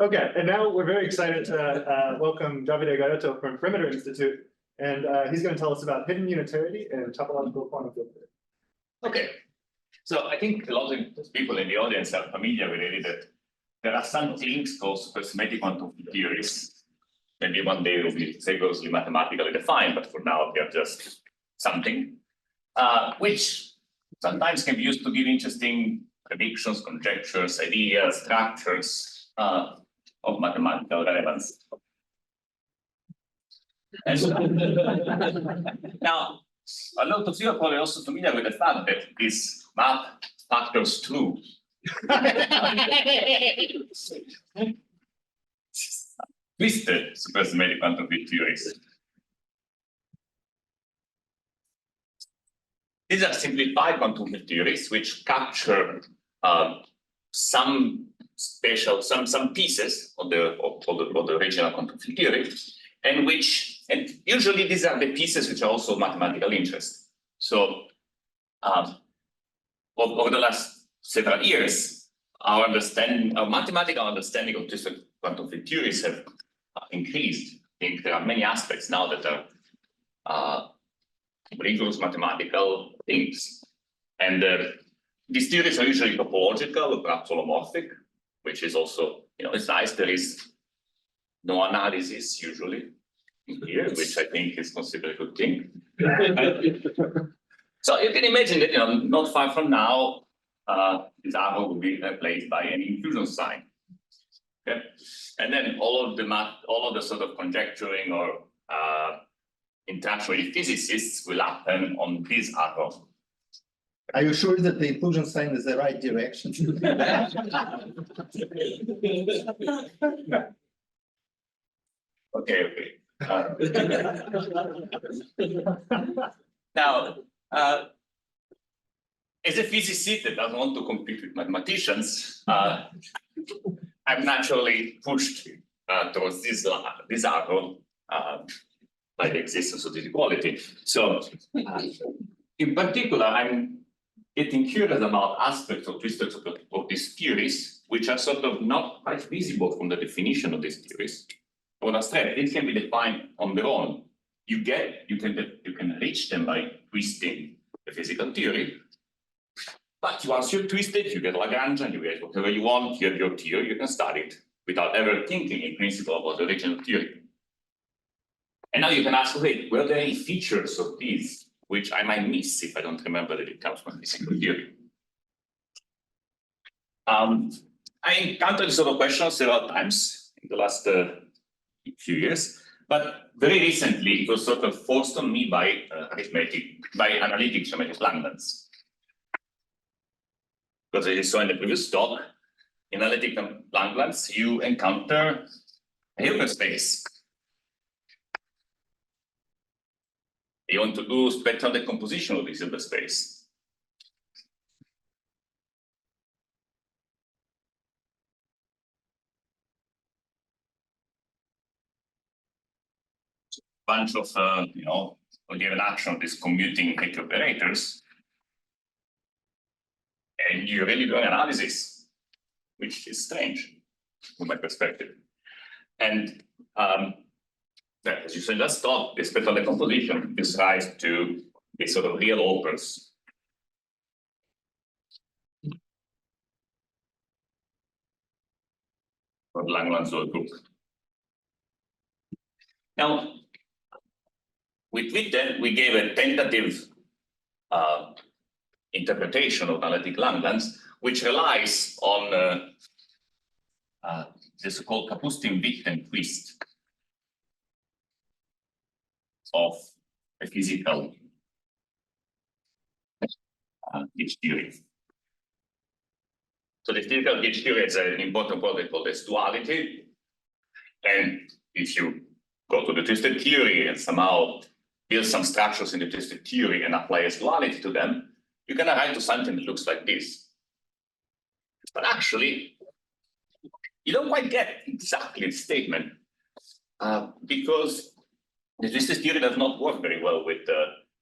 Okay, and now we're very excited to welcome Davide Gaiotto from Perimeter Institute, and he's going to tell us about hidden unitarity and topological quantum field theory. Okay, so I think a lot of people in the audience are familiar with it, that there are some things called supersymmetric quantum field theories. Maybe one day it will be rigorously mathematically defined, but for now they are just something, which sometimes can be used to give interesting predictions, conjectures, ideas, structures of mathematical relevance. And now, a lot of you are probably also familiar with the fact that this math factors true. Twisted supersymmetric quantum field theories. These are simplified quantum field theories which capture some pieces of the original quantum field theory, and usually these are the pieces which are also of mathematical interest. So over the last several years, our mathematical understanding of twisted quantum field theories have increased. I think there are many aspects now that are rigorous mathematical things, and these theories are usually topological or perhaps holomorphic, which is also, it's nice. There is no analysis usually here, which I think is considered a good thing. So you can imagine that, not far from now, this arrow will be replaced by an inclusion sign. Okay, and then all of the sort of conjecturing or interaction with physicists will happen on this arrow. Are you sure that the inclusion sign is the right direction? Okay. Now, as a physicist that doesn't want to compete with mathematicians, I'm naturally pushed towards this arrow by the existence of this equality. So, in particular, I'm getting curious about aspects of these theories, which are sort of not quite visible from the definition of these theories. What I said, it can be defined on their own. You can reach them by twisting the physical theory. But once you're twisted, you get Lagrangian, you get whatever you want, you have your theory, you can start it without ever thinking in principle about the original theory. And now you can ask, wait, were there any features of these which I might miss if I don't remember that it comes from physical theory? I encountered this sort of question several times in the last few years, but very recently it was sort of forced on me by Analytic Langlands. Because as you saw in the previous talk, in Analytic Langlands, you encounter a Hilbert space. You want to do spectral decomposition of this Hilbert space. Bunch of a given action of these commuting Hecke operators, and you're really doing analysis, which is strange from my perspective. And as you said, let's talk. This spectral decomposition gives rise to these sort of real opens. Of Langlands group. Now, with that, we gave a tentative interpretation of Analytic Langlands, which relies on the so-called Kapustin-Witten twist of a physical gauge theory. So the physical gauge theory has an important property called this duality, and if you go to the twisted theory and somehow build some structures in the twisted theory and apply a duality to them, you can arrive to something that looks like this. But actually, you don't quite get exactly the statement because the twisted theory does not work very well with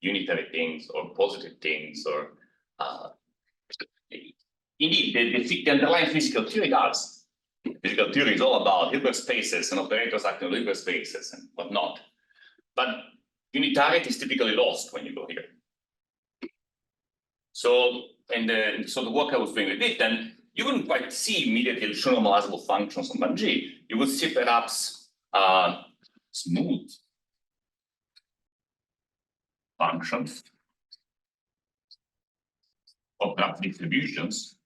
unitary things or positive things, or indeed the underlying physical theory does, physical theory is all about Hilbert spaces and operators acting on Hilbert spaces and whatnot. But unitarity is typically lost when you go here. So the work I was doing with it, then you wouldn't quite see immediately true normalizable functions on 1G. You would see perhaps smooth functions or perhaps distributions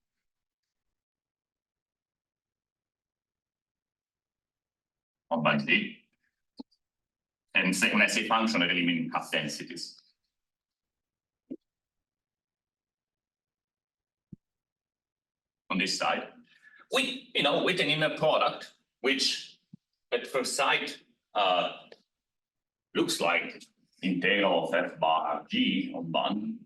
on 1D. And when I say function, I really mean half densities. On this side, with an inner product, which at first sight looks like integral of f bar g on 1.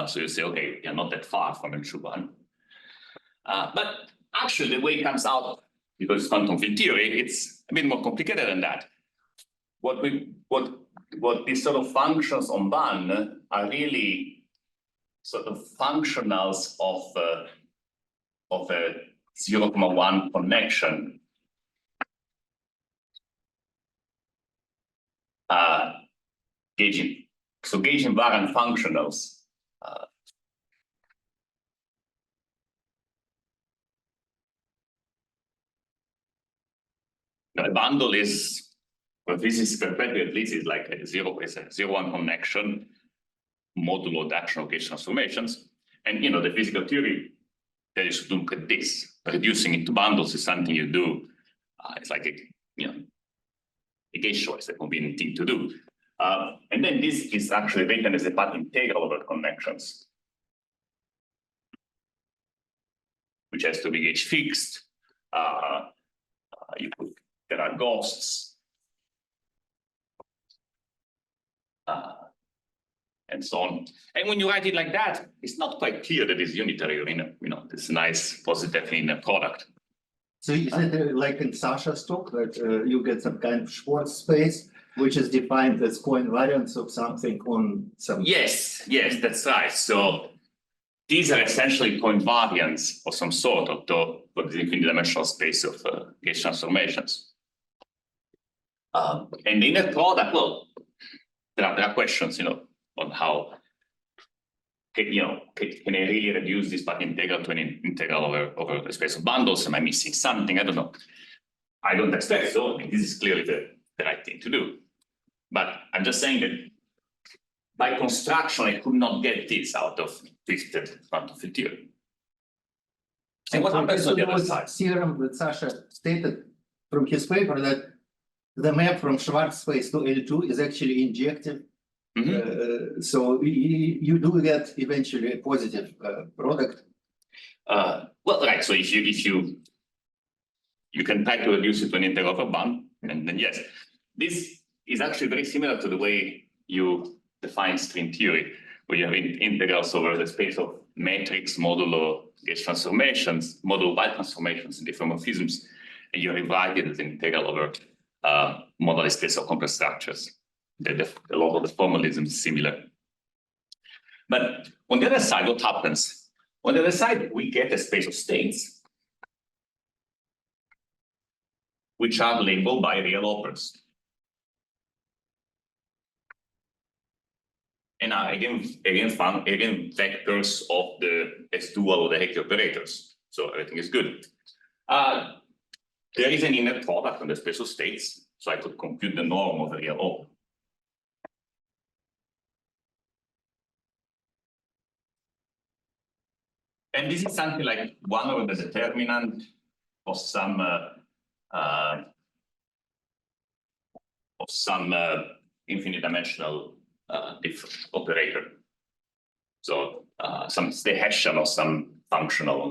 So you say, okay, you're not that far from a true one. But actually, the way it comes out, because it's quantum field theory, it's a bit more complicated than that. What these sort of functions on 1 are really sort of functionals of a 0,1 connection. Gauging invariant functionals. A bundle is, well, this is perpetual, at least is like a 0,1 connection modulo the action of gauge transformations. And the physical theory that you should look at this. Reducing it to bundles is something you do. It's like a gauge choice, a convenient thing to do. And then this is actually written as a path integral over connections, which has to be gauge fixed. There are ghosts, and so on. And when you write it like that, it's not quite clear that it's unitary or this nice positive inner product. So is it like in Sasha's talk that you get some kind of Schwartz space, which is defined as co-invariance of something on some? Yes, that's right. So these are essentially co-invariants of some sort of the infinite dimensional space of gauge transformations. And the inner product, well, there are questions, on how can I really reduce this path integral to an integral over the space of bundles? Am I missing something? I don't know. I don't expect so. I mean, this is clearly the right thing to do. But I'm just saying that by construction, I could not get this out of twisted quantum field theory. And what happens on the other side? Theorem that Sasha stated from his paper that the map from Schwartz space to L2 is actually injective. So you do get eventually a positive product. Well, right. So if you can try to reduce it to an integral of a bund, and then yes, this is actually very similar to the way you define string theory, where you have integrals over the space of matrix modulo gauge transformations, modulo Y transformations in diffeomorphisms, and you rewrite it as an integral over modular space of complex structures. A lot of the formalism is similar. But on the other side, what happens? On the other side, we get a space of states which are labeled by real operators. And are again vectors of the S-dual or the Hecke operators. So everything is good. There is an inner product on the space of states, so I could compute the norm of the real O. And this is something like 1 over the determinant of some infinite dimensional operator. So some Hessian or some functional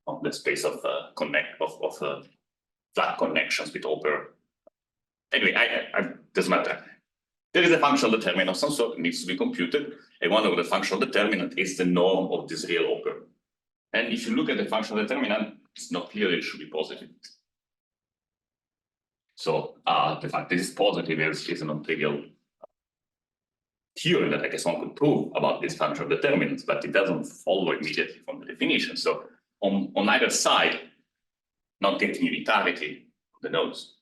on the space of flat connections with operator. Anyway, I doesn't matter. There is a functional determinant of some sort that needs to be computed, and 1 over the functional determinant is the norm of this real operator. And if you look at the functional determinant, it's not clear that it should be positive. So the fact that it's positive is a non-trivial theorem that I guess one could prove about this function of determinants, but it doesn't follow immediately from the definition. So on either side, not getting unitarity of the nodes.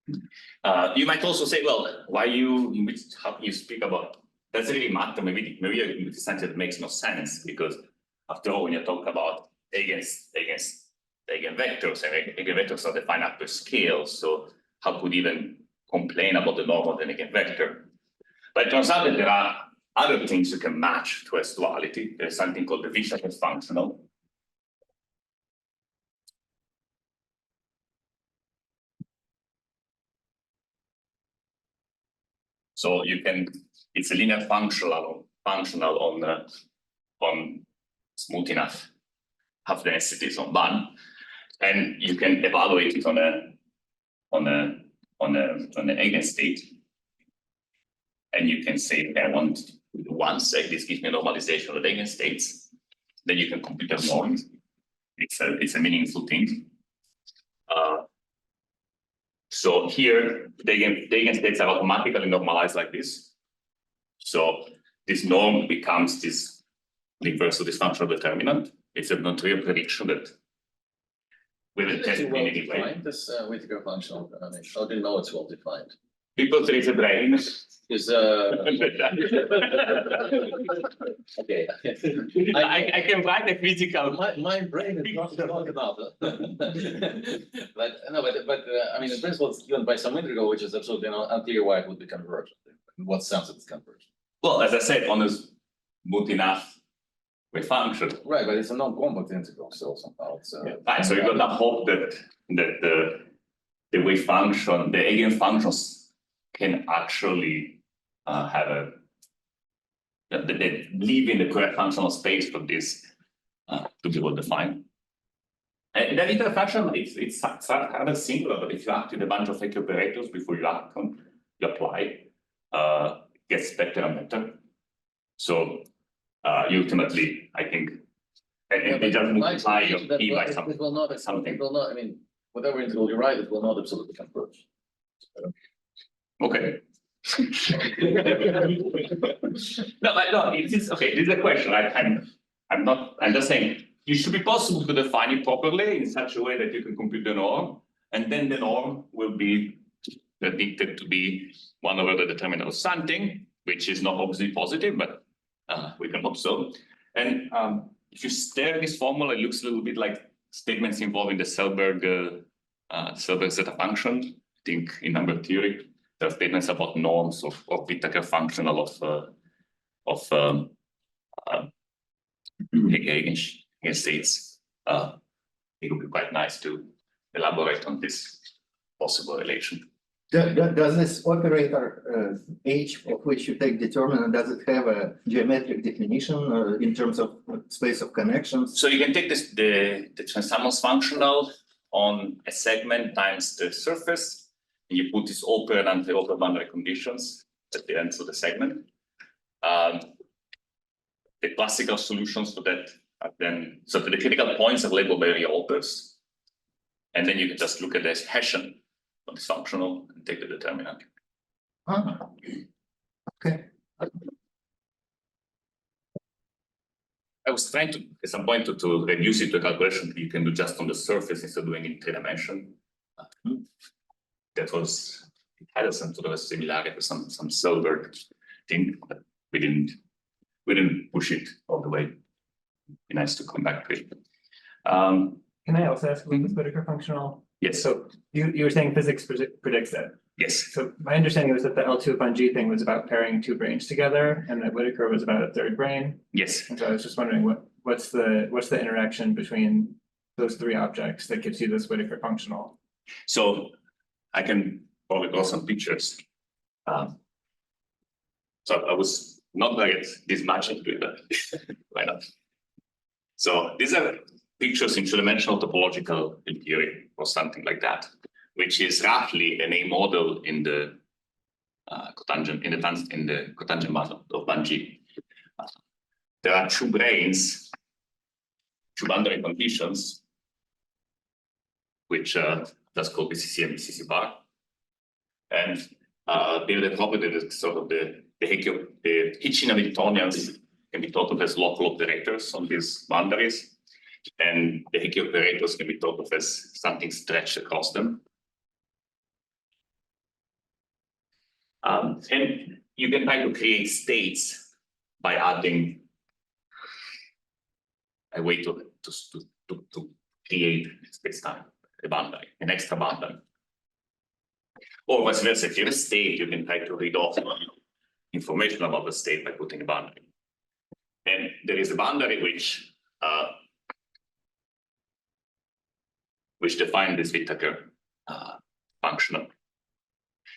You might also say, well, how can you speak about, does it really matter? Maybe in the sense that it makes no sense, because after all, when you talk about eigenvectors, and eigenvectors are defined up per scale, so how could even complain about the norm of an eigenvector? But it turns out that there are other things you can match to S duality. There's something called the Wishart functional. So you can, it's a linear functional on smooth enough half densities on one, and you can evaluate it on an eigenstate, and you can say, I want once this gives me a normalization of eigenstates, then you can compute a norm. It's a meaningful thing. So here, the eigenstates are automatically normalized like this. So this norm becomes this refers to this functional determinant. It's a non-trivial prediction that will test in any way. This Whittaker functional, I mean, how do you know it's well defined? Because there is a brain. Is okay. I can write a physical. My brain is not about it. But no, but I mean, in principle, it's given by some integral, which is absolutely unclear why it would be converged. In what sense it's converged? Well, as I said, on a smooth enough wave function. Right, but it's a non-compact integral, so somehow it's. Right, so you're gonna hope that the wave function, the eigenfunctions can actually have they live in the correct functional space for this to be well defined. And that interfaction, it's kind of singular, but if you act with a bunch of fake operators before you act on, you apply, it gets better and better. So ultimately, I think, and it doesn't multiply your P by something. It will not, it will not, I mean, whatever integral you write, it will not absolutely converge. Okay. No, it is okay. This is a question. I'm just saying it should be possible to define it properly in such a way that you can compute the norm, and then the norm will be predicted to be 1 over the determinant of something, which is not obviously positive, but we can hope so. And if you stare at this formula, it looks a little bit like statements involving the Selberg zeta function. I think in number theory. There are statements about norms of Whittaker functional of eigenstates. It would be quite nice to elaborate on this possible relation. Does this operator H, of which you take determinant, does it have a geometric definition in terms of space of connections? So you can take this the Transamos functional on a segment times the surface. And you put this open and anti-open boundary conditions at the ends of the segment. The classical solutions for that are then, so the critical points are labeled by real opers. And then you can just look at this Hessian of this functional and take the determinant. Okay. I was trying to, at some point, to reduce it to a calculation you can do just on the surface instead of doing it in 3 dimensions. That was, it had some sort of a similarity to some Selberg thing, but we didn't push it all the way. It'd be nice to come back to it. Can I also ask about this Whittaker functional? Yes. So you were saying physics predicts it. Yes. So my understanding was that the L2 upon G thing was about pairing 2 branes together, and that Whittaker was about a 3rd brane. Yes. And so I was just wondering what's the interaction between those 3 objects that gives you this Whittaker functional? So I can probably draw some pictures. So I was not going to get this much into it, but why not? So these are pictures in 2-dimensional topological in theory or something like that, which is roughly an A model in the cotangent model of Bungie. There are 2 branes, 2 boundary conditions, which that's called BCC and BCC bar. And the property is sort of the the Hitchin Hamiltonians can be thought of as local operators on these boundaries, and the Hickey operators can be thought of as something stretched across them. And you can try to create states by adding a way to create space-time, a boundary, an extra boundary. Or vice versa, if you have a state, you can try to read off information about the state by putting a boundary. And there is a boundary which defines this Whittaker functional.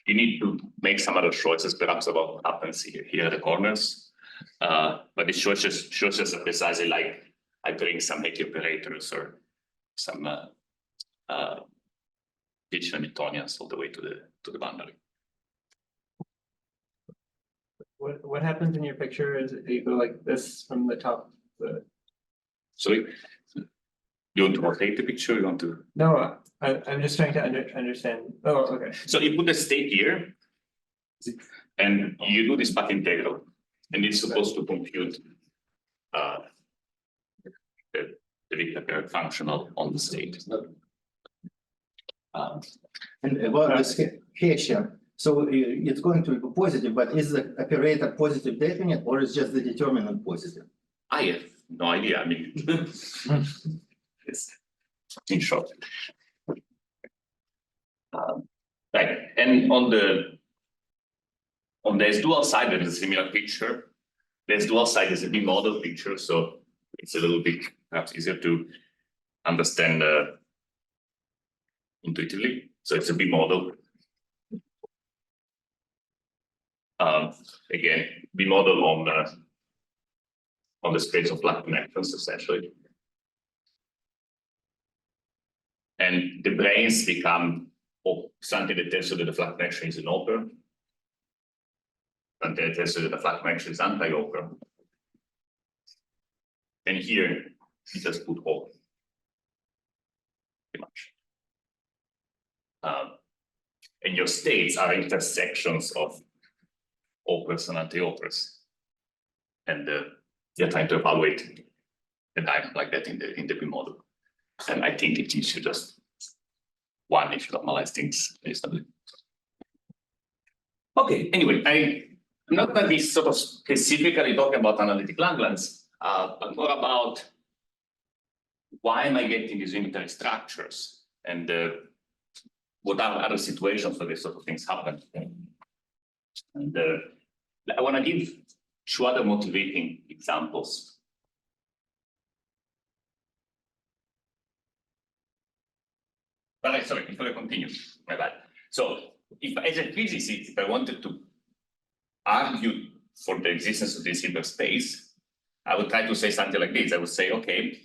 You need to make some other choices, perhaps about what happens here at the corners. But the choices are precisely like I bring some Hickey operators or some Hitchin Hamiltonians all the way to the boundary. What happens in your picture is you go like this from the top. Sorry, you want to rotate the picture? You want to? No, I'm just trying to understand. Oh, okay. So you put the state here, and you do this path integral, and it's supposed to compute the Whittaker functional on the state. And about this Kähler, so it's going to be positive, but is the operator positive definite, or is just the determinant positive? I have no idea. I mean, it's in short. Right, and on the S-dual side, there is a similar picture. The S-dual side is a bimodal picture, so it's a little bit perhaps easier to understand intuitively. So it's a bimodal. Again, bimodal on the space of flat connections, essentially. And the branes become something that tells you that the flat connection is an oper, something that tells you that the flat connection is anti-oper. And here, you just put O, pretty much. And your states are intersections of opers and anti-opers. And you're trying to evaluate a diamond like that in the bimodal. And I think it gives you just one if you normalize things reasonably. Okay, anyway, I'm not going to be sort of specifically talking about analytic Langlands, but more about why am I getting these unitary structures and what are other situations where these sort of things happen. And I want to give two other motivating examples. But sorry, before I continue, my bad. So if as a physicist, if I wanted to argue for the existence of this Hilbert space, I would try to say something like this. I would say, okay,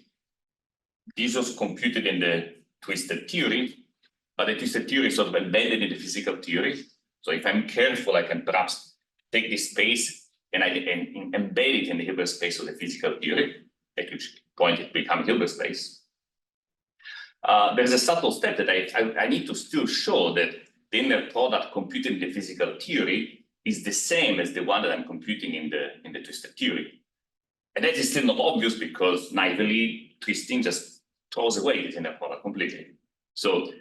this was computed in the twisted theory, but the twisted theory is sort of embedded in the physical theory. So if I'm careful, I can perhaps take this space and embed it in the Hilbert space of the physical theory, at which point it becomes Hilbert space. There's a subtle step that I need to still show that the inner product computed in the physical theory is the same as the one that I'm computing in the twisted theory. And that is still not obvious because naively twisting just throws away this inner product completely. So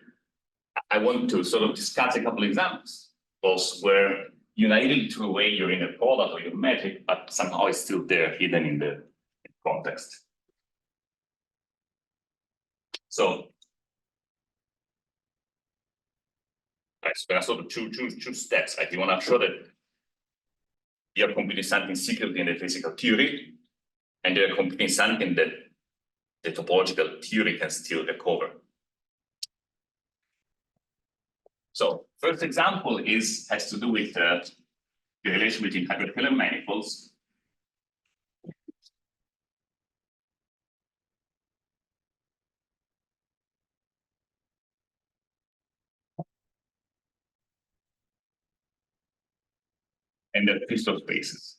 I want to sort of discuss a couple of examples, both where you naively threw away your inner product or your metric, but somehow it's still there hidden in the context. So, right, so there are sort of two steps. Right? You want to show that you're computing something secretly in the physical theory, and you're computing something that the topological theory can still recover. So, first example has to do with the relation between Hyper-Kähler manifolds. And the crystal spaces.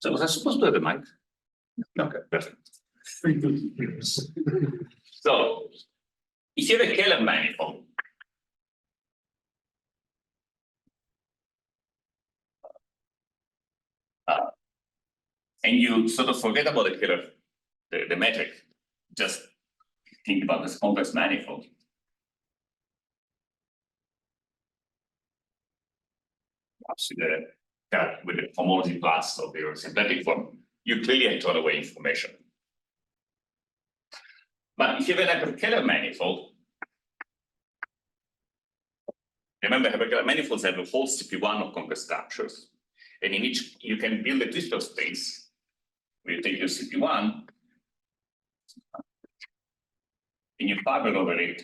So was I supposed to have a mic? Okay, perfect. So if you have a Kähler manifold, and you sort of forget about the metric, just think about this complex manifold. With the homology class of your symplectic form, you clearly throw away information. But if you have a Hyper-Kähler manifold, remember Hyper-Kähler manifolds have a whole CP1 of complex structures, and in each you can build a twistor space where you take your CP1 and you pattern over it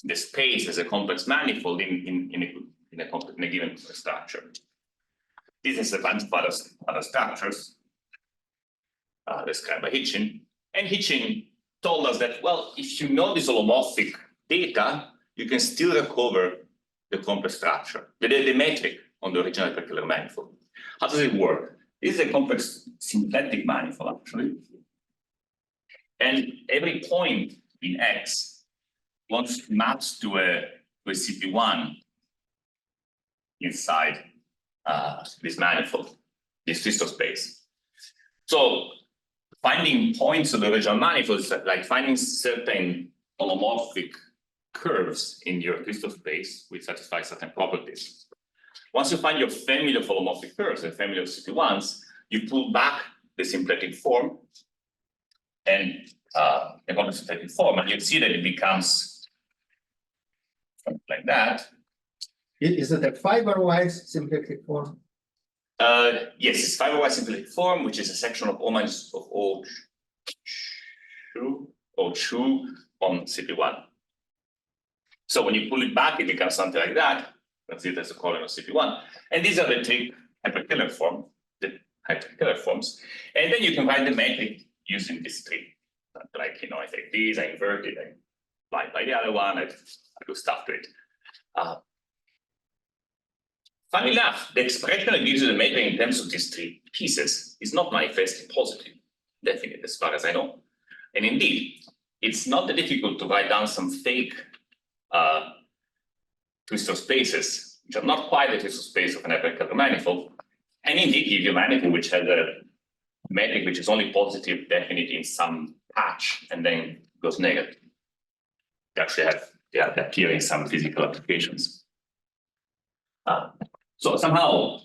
the space as a complex manifold in a given structure. This is a bunch of other structures described by Hitchin. And Hitchin told us that, well, if you know this holomorphic data, you can still recover the complex structure, the metric on the original Hyper-Kähler manifold. How does it work? This is a complex symplectic manifold, actually. And every point in X once maps to a CP1 inside this manifold, this twistor space. So finding points of the original manifold is like finding certain holomorphic curves in your twistor space which satisfy certain properties. Once you find your family of holomorphic curves, a family of CP1s, you pull back the symplectic form and the complex symplectic form, and you see that it becomes something like that. Is it a fiber-wise symplectic form? Yes, it's fiber-wise symplectic form, which is a section of O minus of O2 on CP1. So when you pull it back, it becomes something like that. Let's see it as a column of CP1. And these are the three Hyper-Kähler forms. And then you can write the metric using these three. Like, you know, I take these, I invert it, I apply by the other one, I do stuff to it. Funny enough, the expression that gives you the metric in terms of these three pieces is not manifestly positive, definitely, as far as I know. And indeed, it's not that difficult to write down some fake twistor spaces, which are not quite the twistor space of an Hyper-Kähler manifold, and indeed give you a manifold which has a metric which is only positive, definitely in some patch, and then goes negative. They actually have appear in some physical applications. So somehow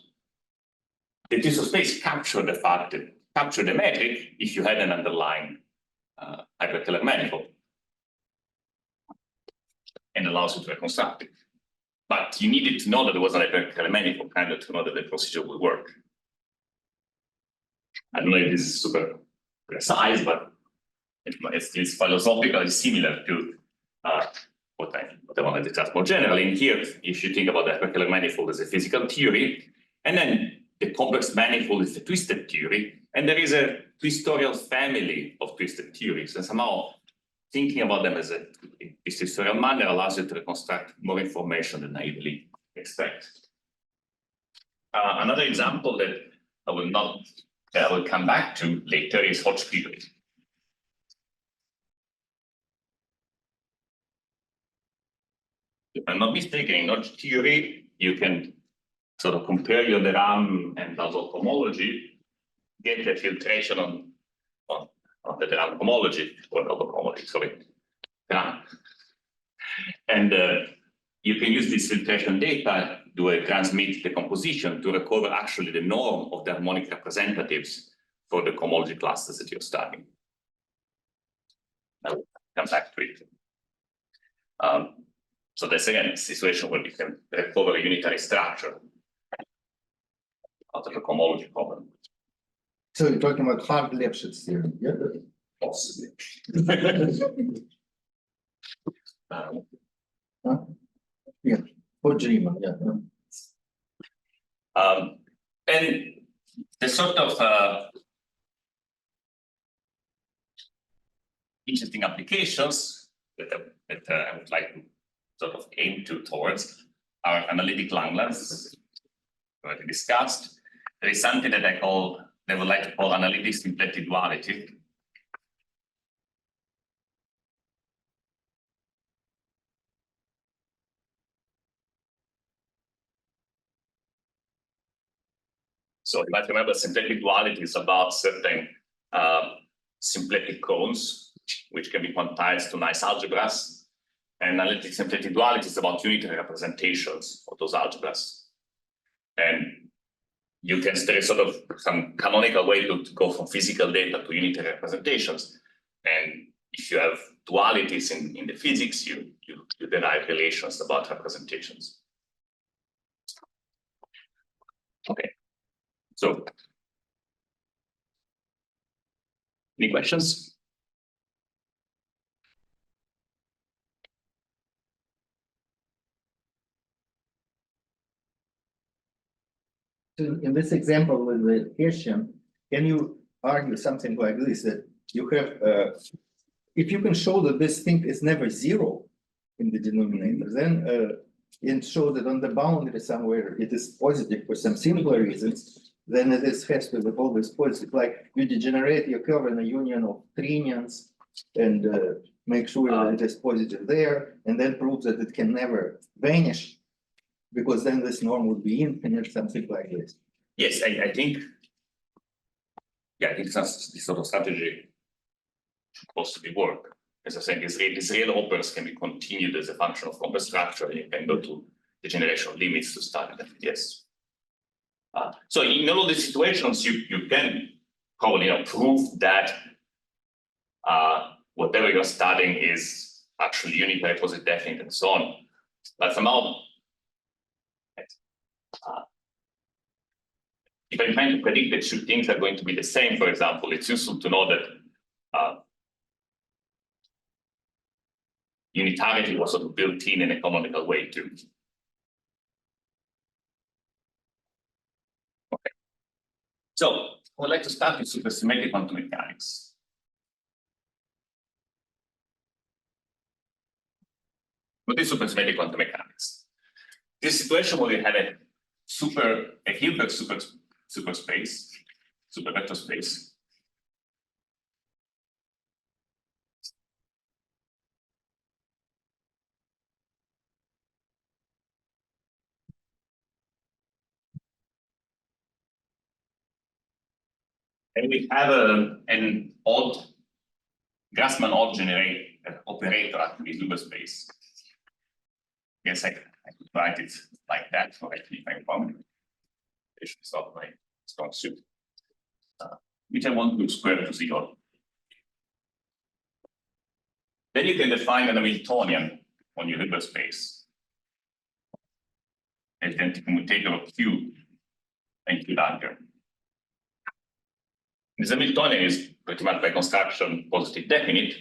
the twistor space capture the fact that capture the metric if you had an underlying Hyper-Kähler manifold and allows you to reconstruct it. But you needed to know that there was an Hyper-Kähler manifold kind of to know that the procedure would work. I don't know if this is super precise, but it's philosophically similar to what I want to discuss more generally. And here, if you think about the Hyper-Kähler manifold as a physical theory, and then the complex manifold is the twisted theory, and there is a twistorial family of twisted theories, and somehow thinking about them as a twistorial manner allows you to reconstruct more information than naively expect. Another example that I will come back to later is Hodge-theoretic. If I'm not mistaken, in Hodge theory, you can sort of compare your DRAM and double homology, get the filtration on the DRAM homology, or double homology, sorry. And you can use this filtration data to transmit the composition to recover actually the norm of the harmonic representatives for the homology clusters that you're studying. I will come back to it. So that's again a situation where we can recover a unitary structure out of a homology problem. So you're talking about Hodge-Lefschetz theory, yeah? Possibly. Yeah, Hodge-Riemann, yeah. And the sort of interesting applications that I would like to sort of aim towards are analytic Langlands, already discussed. There is something that they would like to call analytic symplectic duality. So you might remember symplectic duality is about certain symplectic cones, which can be quantized to nice algebras. And analytic symplectic duality is about unitary representations of those algebras. And you can, there is sort of some canonical way to go from physical data to unitary representations. And if you have dualities in the physics, you derive relations about representations. Okay, so any questions? In this example with the Hessian, can you argue something like this, that you have, if you can show that this thing is never zero in the denominator, then and show that on the boundary somewhere it is positive for some simpler reasons, then it is has to be always positive. Like you degenerate your curve in a union of trinions and make sure that it is positive there, and then prove that it can never vanish, because then this norm would be infinite, something like this. Yes, I think, yeah, I think this sort of strategy should possibly work. As I said, these real operas can be continued as a function of complex structure, and you can go to the generation limits to start them. Yes. So in all of these situations, you can probably prove that whatever you're studying is actually unitary, positive, definite, and so on. But somehow, if I'm trying to predict that two things are going to be the same, for example, it's useful to know that unitarity was sort of built in a canonical way too. Okay. So I would like to start with supersymmetric quantum mechanics. What is supersymmetric quantum mechanics? This situation where we have a Hilbert superspace, supervector space. And we have an odd Grassmann odd operator at the Hilbert space. Yes, I could write it like that, or if I'm wrong. It's not my strong suit. Which I want to square to 0. Then you can define an Hamiltonian on your Hilbert space. As the anticommutator of Q and Q larger. This Hamiltonian is pretty much by construction positive definite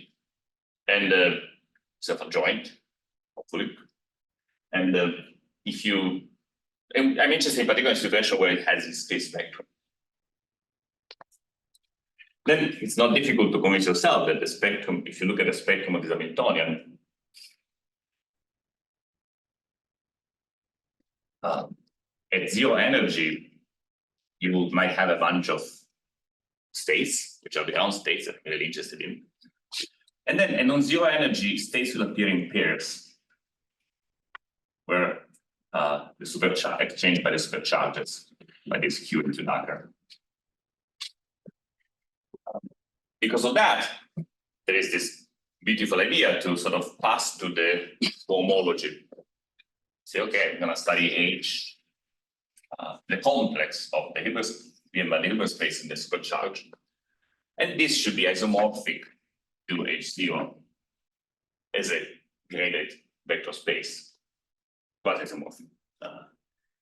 and self-adjoint, hopefully. And if you, and I'm interested in particular situation where it has this space spectrum. Then it's not difficult to convince yourself that the spectrum, if you look at the spectrum of this Hamiltonian, at 0 energy, you might have a bunch of states, which are the ground states that I'm really interested in. And then, and on 0 energy, states will appear in pairs, where the supercharge exchanged by the supercharges by this Q into Dagger. Because of that, there is this beautiful idea to sort of pass to the homology. Say, okay, I'm going to study H, the complex of the Hilbert space in the supercharge. And this should be isomorphic to H0 as a graded vector space. Quasi isomorphic.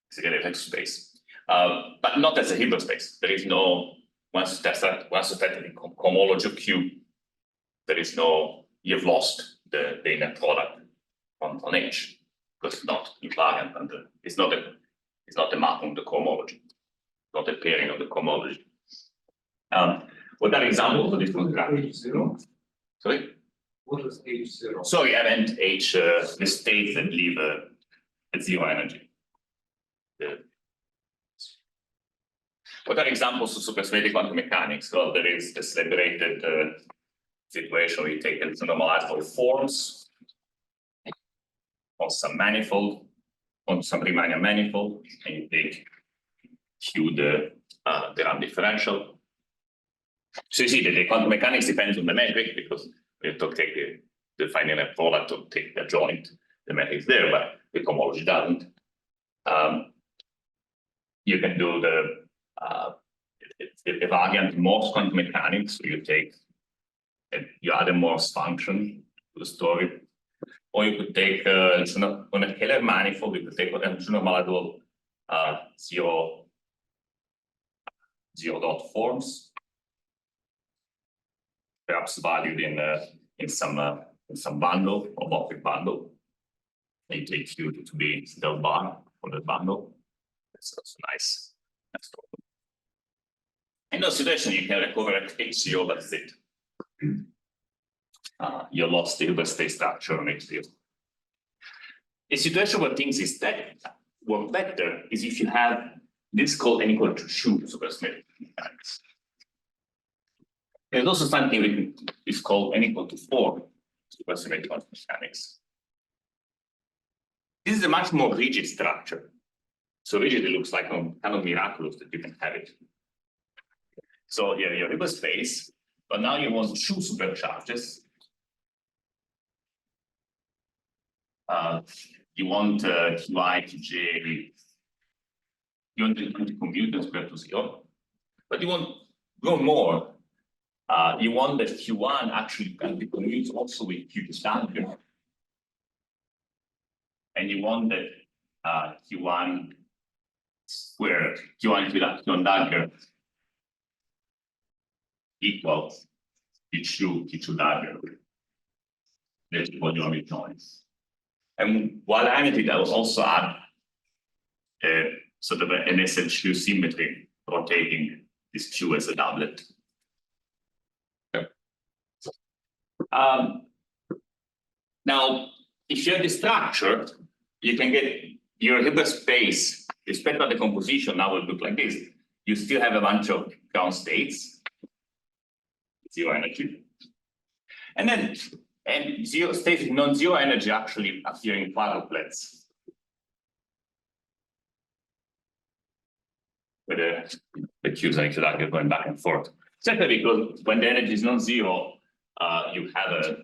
It's a graded vector space. But not as a Hilbert space. There is no, once you test the homology of Q, there is no, you've lost the inner product on H, because it's not invariant and it's not a map on the cohomology, not a pairing of the cohomology. What are examples of this construction? H0? Sorry? What is H0? Sorry, I meant H, the states that live at 0 energy. What are examples of supersymmetric quantum mechanics? Well, there is the celebrated situation where you take the normalizable forms on some manifold, on some Riemannian manifold, and you take Q the the RAM differential. So you see that the quantum mechanics depends on the metric because we have to take the finite product or take the joint. The metric is there, but the cohomology doesn't. You can do the variant Morse quantum mechanics. So you take you add a Morse function to the story, or you could take on a Kähler manifold. You could take a normalizable zero dot forms, perhaps valued in some bundle or homomorphic bundle. And you take Q to be del bar for the bundle. That's also nice. In those situations, you can recover at H0, but that's it. You lost the Hilbert space structure on H0. A situation where things work better is if you have this called n equal to 2 supersymmetric mechanics. There's also something is called n equal to 4 supersymmetric quantum mechanics. This is a much more rigid structure. So rigid, it looks like kind of miraculous that you can have it. So you have your Hilbert space, but now you want 2 supercharges. You want Qi, Qj, you want to commute them square to 0, but you want go more. You want that Q1 actually can be commuted also with Q standard. And you want that Q1 squared, Q1 with Q1 dagger equals Q2 dagger. That's what you want with noise. And while Analytic, I will also add sort of an SL2 symmetry, rotating this 2 as a doublet. Okay. Now, if you have this structure, you can get your Hilbert space, the spectral decomposition now will look like this. You still have a bunch of ground states, 0 energy. And then zero states with non-zero energy actually appear in quadruplets. Where the Q's and Q's are going back and forth. Simply because when the energy is non-zero, you have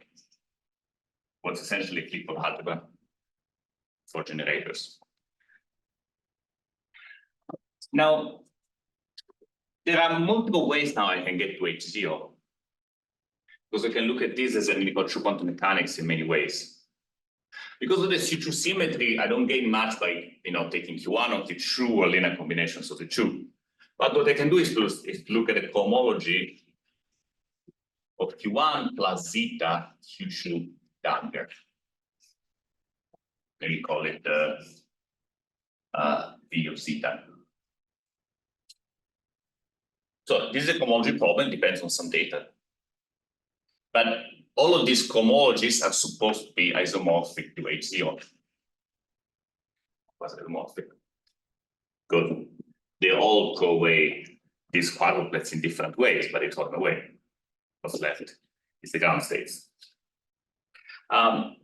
what's essentially a Clifford algebra for generators. Now, there are multiple ways now I can get to H0. Because we can look at this as an equal to quantum mechanics in many ways. Because of the C2 symmetry, I don't gain much by taking Q1 or Q2 or linear combinations of the 2. But what I can do is look at the cohomology of Q1 plus zeta Q2 dagger. Maybe call it V of zeta. So this is a cohomology problem, depends on some data. But all of these cohomologies are supposed to be isomorphic to H0. What's isomorphic? Good. They all go away, these quadruplets in different ways, but it's all away. What's left is the ground states. Now,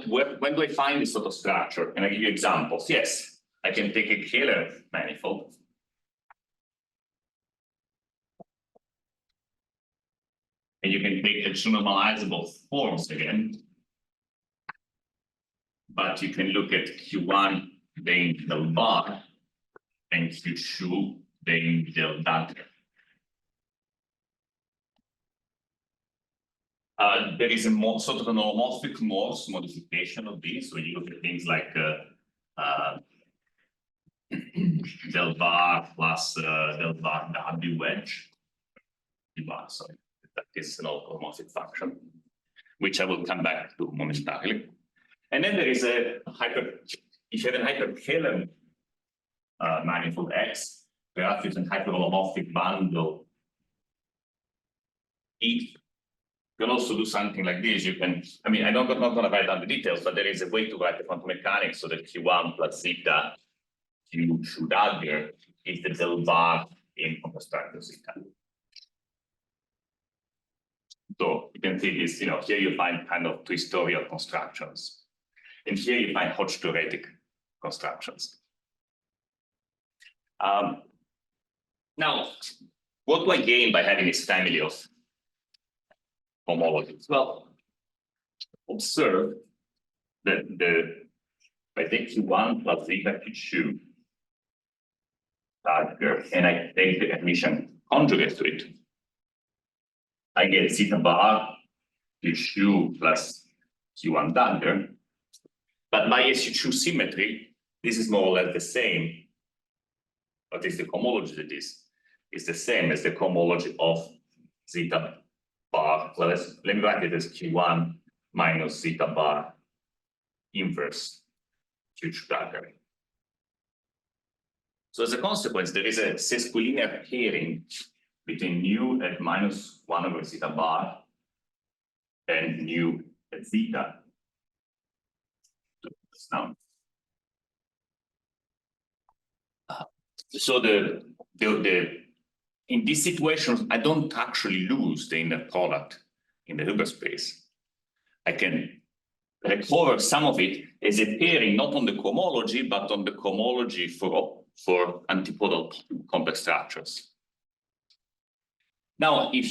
when do I find this sort of structure? Can I give you examples? Yes, I can take a Kähler manifold. And you can take the normalizable forms again. But you can look at Q1 being del bar and Q2 being del dagger. There is a sort of an holomorphic Morse modification of this, where you look at things like del bar plus del bar W wedge. Sorry. That is an holomorphic function, which I will come back to momentarily. And then there is if you have a Hyper-Kähler manifold X, perhaps it's a hyperholomorphic bundle E. You can also do something like this. You can, I'm not going to write down the details, but there is a way to write the quantum mechanics so that Q1 plus zeta Q2 dagger is the del bar in constructor zeta. So you can see this, here you find kind of twistorial constructions. And here you find Hodge-theoretic constructions. Now, what do I gain by having this family of homologies? Well, observe that if I take Q1 plus zeta Q2 dagger, and I take the admission conjugate to it, I get zeta bar Q2 plus Q1 dagger. But by SU2 symmetry, this is more or less the same. What is the cohomology that is the same as the cohomology of zeta bar. Well, let me write it as Q1 minus zeta bar inverse Q2 dagger. So as a consequence, there is a sesquilinear pairing between nu at -1 over zeta bar and nu at zeta. Now, so in this situation, I don't actually lose the inner product in the Hilbert space. I can recover some of it as a pairing, not on the cohomology, but on the cohomology for antipodal complex structures. Now, you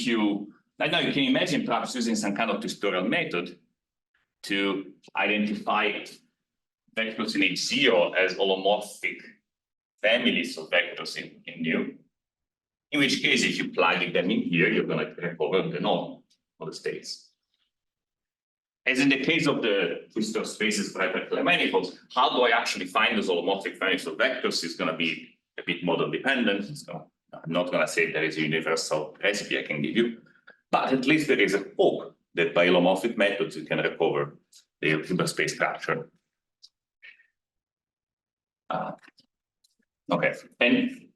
can imagine perhaps using some kind of twistorial method to identify vectors in H0 as holomorphic families of vectors in nu. In which case, if you plug them in here, you're going to recover the norm of the states. As in the case of the twistor spaces for Hyper-Kähler manifolds, how do I actually find those holomorphic families of vectors is going to be a bit model dependent. I'm not going to say there is a universal recipe I can give you, but at least there is a hope that by holomorphic methods you can recover the Hilbert space structure. Okay, and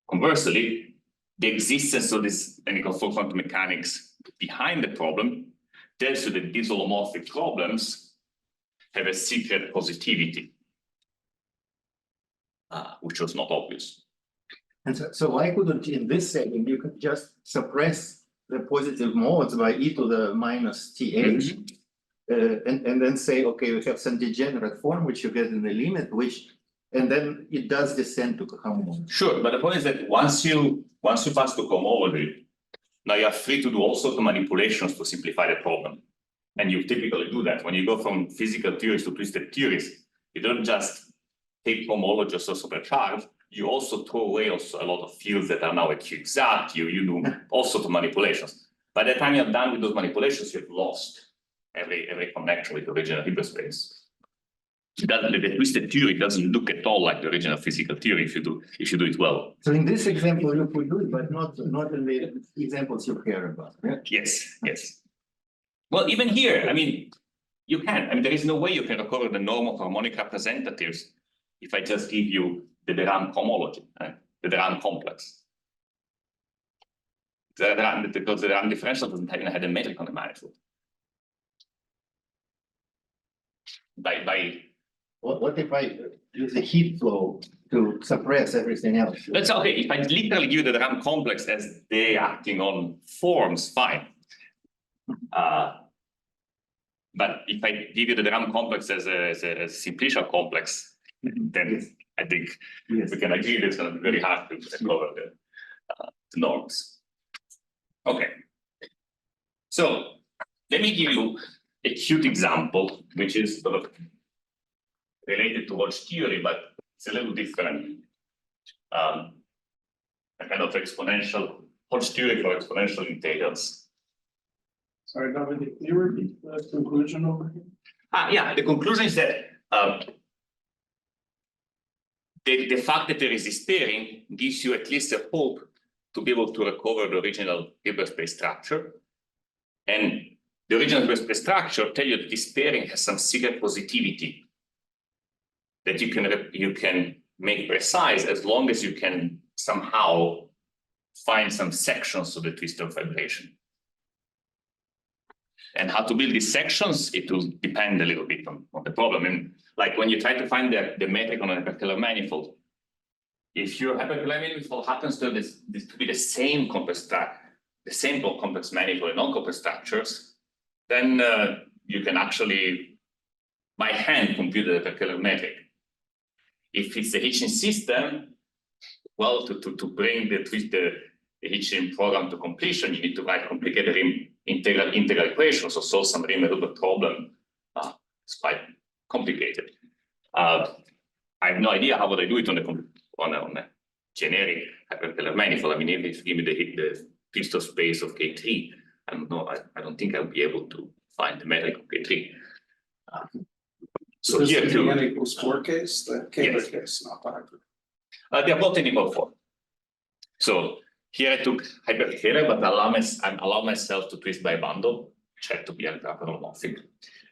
conversely, the existence of this technical for quantum mechanics behind the problem tells you that these holomorphic problems have a secret positivity, which was not obvious. And so why couldn't in this setting you could just suppress the positive modes by e to the minus th, and then say, okay, we have some degenerate form which you get in the limit, and then it does descend to cohomology. Sure, but the point is that once you pass to cohomology, now you are free to do all sorts of manipulations to simplify the problem. And you typically do that. When you go from physical theories to twisted theories, you don't just take cohomology or supercharge, you also throw away also a lot of fields that are now a Q exact, you do all sorts of manipulations. By the time you're done with those manipulations, you've lost every connection with the original Hilbert space. The twisted theory doesn't look at all like the original physical theory if you do it well. So in this example, you could do it, but not in the examples you care about. Yeah? Yes, yes. Well, even here, I mean, you can. I mean, there is no way you can recover the norm of harmonic representatives if I just give you the derived cohomology, the derived complex. Because the derived differential doesn't have a metric on the manifold. What if I use a heat flow to suppress everything else? Let's say, okay, if I literally give you the derived complex as they acting on forms, fine. But if I give you the derived complex as a simplicial complex, then I think we can agree that it's going to be very hard to recover the norms. Okay. So let me give you a cute example, which is sort of related to Hodge theory, but it's a little different. A kind of exponential Hodge theory for exponential integrals. Sorry, Davide, can you repeat the conclusion over here? Yeah, the conclusion is that the fact that there is this pairing gives you at least a hope to be able to recover the original Hilbert space structure. And the original Hilbert space structure tells you that this pairing has some secret positivity that you can make precise as long as you can somehow find some sections of the twistor vibration. And how to build these sections, it will depend a little bit on the problem. And like when you try to find the metric on a Hyper-Kähler manifold, if your Hyper-Kähler manifold happens to be the same complex manifold in non-complex structures, then you can actually by hand compute the Hyper-Kähler metric. If it's the Hitchin system, well, to bring the Hitchin program to completion, you need to write complicated integral equations or solve some amenable problem. It's quite complicated. I have no idea how would I do it on a generic Hyper-Kähler manifold. I mean, if you give me the crystal space of K3, I don't know. I don't think I'll be able to find the metric of K3. So This here is too. the n equals 4 case, the Kähler Yes. case, not the Hyper. They're both in equal form. So here I took Hyper-Kähler, but I allow myself to twist by bundle, check to be holomorphic.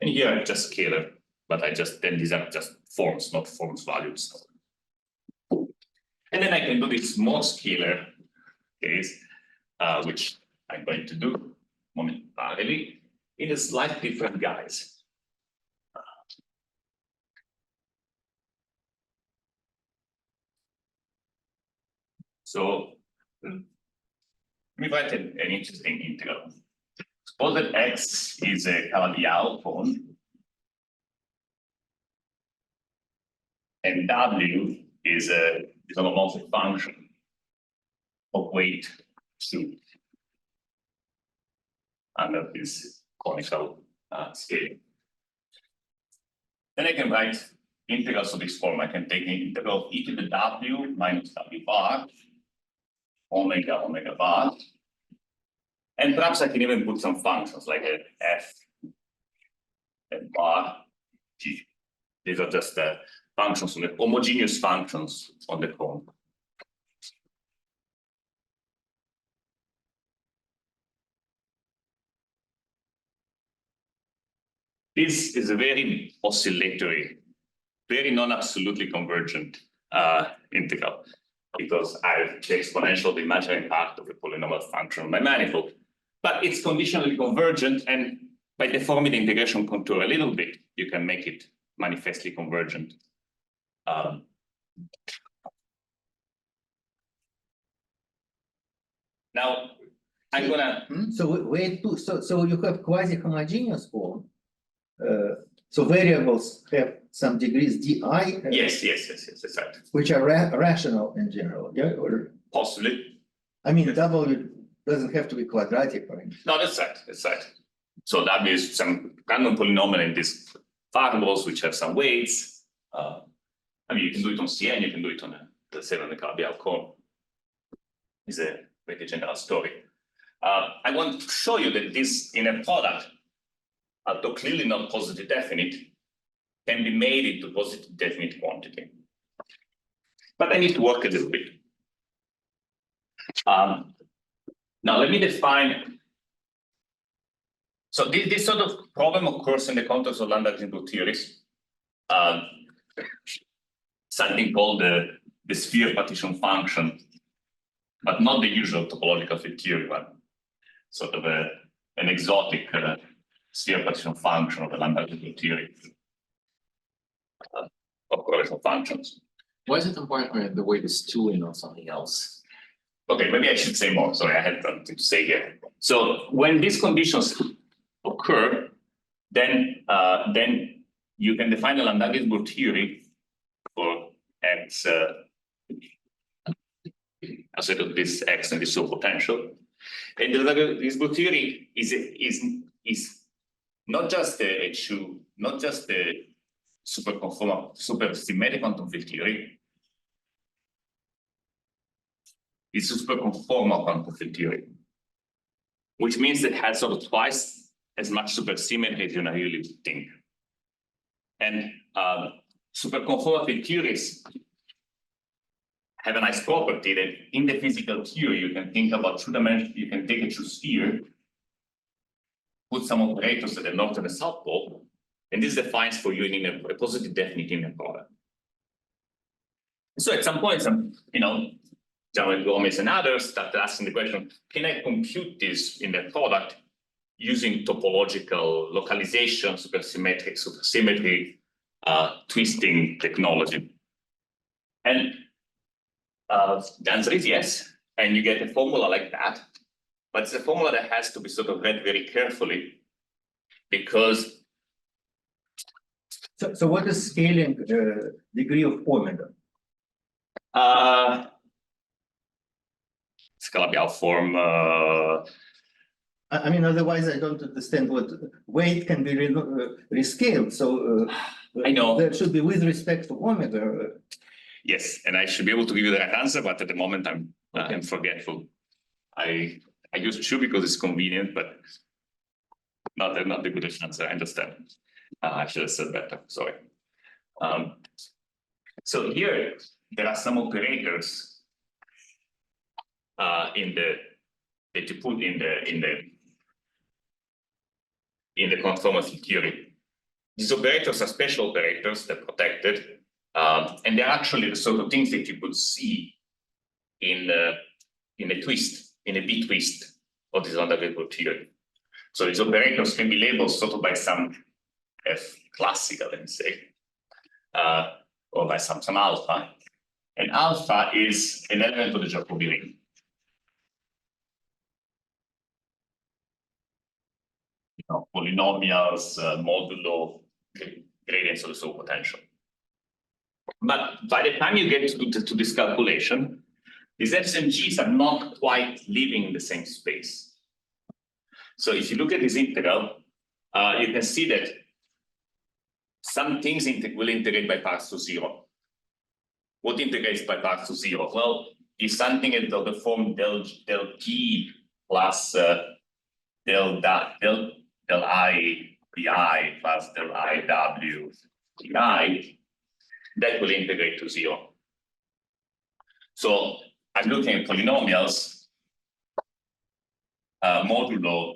And here I just Kähler, but then these are just forms, not forms values. And then I can do this most Kähler case, which I'm going to do momentarily in a slightly different guise. So let me write an interesting integral. Suppose that x is a Cavalier cone, and w is a holomorphic function of weight 2 under this conical scale. Then I can write integrals of this form. I can take the integral of e to the w minus w bar omega bar, and perhaps I can even put some functions like a f and bar g. These are just functions on the homogeneous functions on the cone. This is a very oscillatory, very non-absolutely convergent integral, because I have the exponential, the imaginary part of a polynomial function on my manifold. But it's conditionally convergent, and by deforming the integration contour a little bit, you can make it manifestly convergent. Now, I'm gonna. So wait, so you have quasi-homogeneous form. So variables have some degrees di. Yes, that's right. Which are rational in general, yeah, or Possibly. I mean, w doesn't have to be quadratic, right? No, that's right. So that means some random polynomial in these variables which have some weights. I mean, you can do it on CN, you can do it on the 7 Calabi-Yau cone. It's a very general story. I want to show you that this in a product, although clearly not positive definite, can be made into positive definite quantity. But I need to work a little bit. Now let me define. So this sort of problem occurs in the context of Langlands theories. Something called the sphere partition function, but not the usual topological field theory one. Sort of an exotic sphere partition function of the Langlands theory of correlation functions. Why is it important the weight is 2 and not something else? Okay, maybe I should say more. Sorry, I had something to say here. So when these conditions occur, then you can define a Langlands theory for x as of this x and this so potential. And the Langlands theory is not just a supersymmetric quantum field theory. It's a superconformal quantum field theory, which means it has sort of twice as much supersymmetry as you really think. And superconformal field theories have a nice property that in the physical theory you can think about 2 dimensions. You can take a true sphere, put some operators at the north and the south pole, and this defines for you in a positive definite inner product. So at some point, John Gomez and others started asking the question, can I compute this in the product using topological localization, supersymmetry, twisting technology? And the answer is yes. And you get a formula like that, but it's a formula that has to be sort of read very carefully, because So what is scaling degree of omega? Scalabial form. I mean, otherwise I don't understand what weight can be rescaled, so. I know. That should be with respect to omega. Yes, and I should be able to give you the right answer, but at the moment I'm Okay. I'm forgetful. I use two because it's convenient, but not the good answer. I understand. I should have said better. Sorry. So here there are some operators that you put in the quantum field theory. These operators are special operators that are protected, and they're actually the sort of things that you could see in a twist, in a B-twist of this undergraduate theory. So these operators can be labeled sort of by some F classical, let me say, or by some alpha. And alpha is an element of the Jacobi ring. Polynomials, modulo, gradients of the slope potential. But by the time you get to this calculation, these F's and G's are not quite living in the same space. So if you look at this integral, you can see that some things will integrate by parts to zero. What integrates by parts to zero? Well, if something is of the form del T plus del I pi plus del I W pi, that will integrate to zero. So I'm looking at polynomials, modulo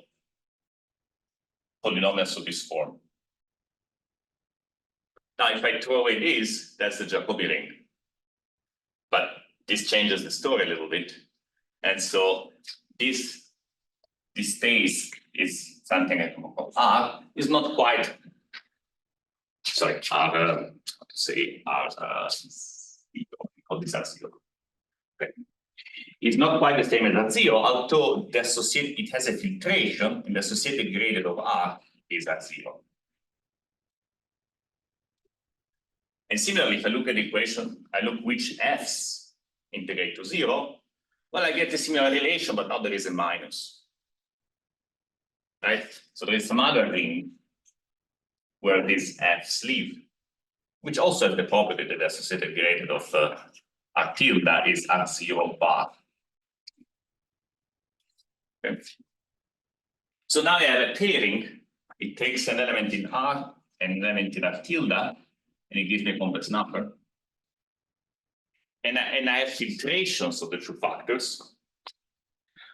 polynomials of this form. Now, if I throw away this, that's the Jacobi ring. But this changes the story a little bit. And so this space is something I can call R, is not quite, sorry, R, how to say R, call this R0. Okay. It's not quite the same as R0, although it has a filtration, and the associated gradient of R is R0. And similarly, if I look at the equation, I look which F's integrate to zero, well, I get a similar relation, but now there is a minus. Right? So there is some other ring where these F's live, which also has the property that the associated gradient of R tilde is R0 bar. Okay. So now I have a pairing. It takes an element in R and an element in R tilde, and it gives me a complex number. And I have filtrations of the two factors.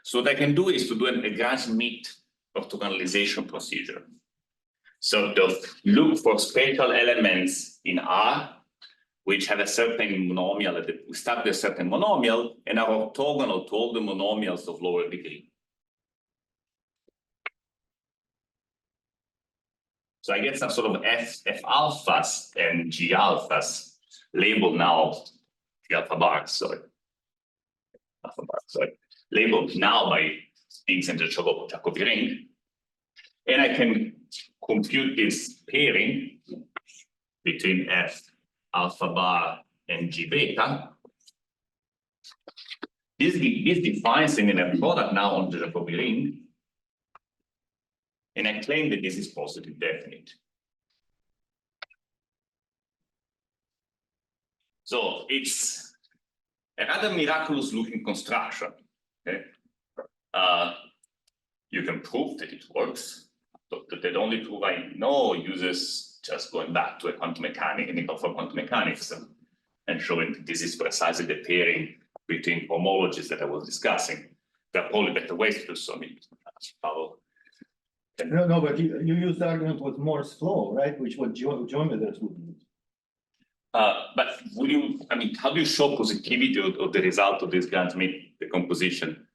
So what I can do is to do a Gram-Schmidt orthogonalization procedure. So to look for spatial elements in R, which have a certain monomial, we start with a certain monomial, and are orthogonal to all the monomials of lower degree. So I get some sort of F alphas and G alphas labeled now, G alpha bars, labeled now by things in the Jacobi ring. And I can compute this pairing between F alpha bar and G beta. This defines in a product now on the Jacobi ring. And I claim that this is positive definite. So it's a rather miraculous looking construction. Okay? You can prove that it works. So the only proof I know uses just going back to a quantum mechanics, nickel for quantum mechanics, and showing that this is precisely the pairing between homologies that I was discussing. There are probably better ways to do so. No, but you used the argument with Morse flow, right? Which what geometers would use. But would you, I mean, how do you show positivity of the result of this Gram-Schmidt decomposition?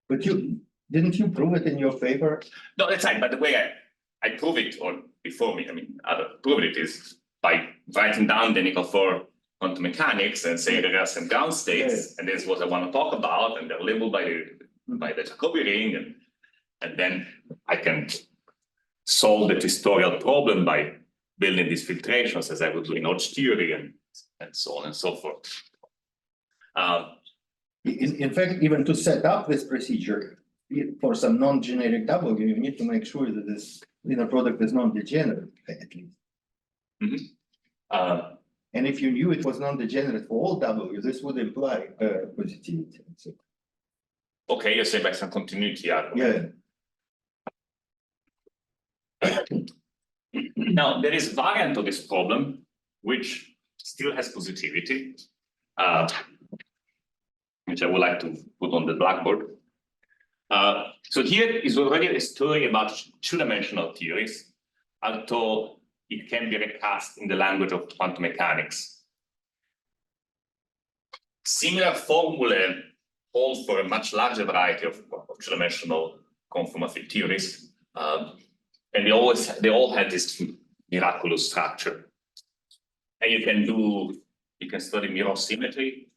But didn't you prove it in your paper? No, that's right. But the way I prove it, or before me, I mean, prove it is by writing down the nickel for quantum mechanics and saying there are some ground states, and this is what I want to talk about, and they're labeled by the Jacobi ring, and then I can solve the twistorial problem by building these filtrations as I would do in Hodge theory and so on and so forth. In fact, even to set up this procedure for some non-generic W, you need to make sure that this inner product is non-degenerate at least. And if you knew it was non-degenerate for all W, this would imply positivity. So, Okay, you say by some continuity argument. yeah. Now, there is variant of this problem, which still has positivity, which I would like to put on the blackboard. So here is already a story about two-dimensional theories, although it can be recast in the language of quantum mechanics. Similar formulae hold for a much larger variety of two-dimensional conformal field theories, and they all have this miraculous structure. And you can study mirror symmetry.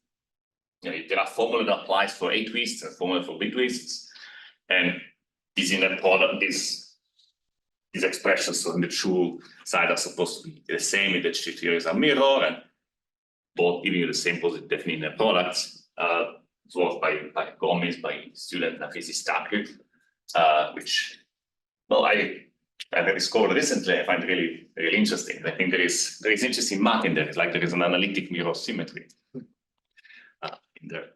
There are formula that applies for A twists and formula for B twists, and these inner product, these expressions on the two sides are supposed to be the same if the two theories are mirror, and both giving you the same positive definite inner products. It's worked by Gomez, by student Nafisi Stakir, which, well, I discovered recently. I find really interesting. I think there is interesting math in there. It's like there is an analytic mirror symmetry in there.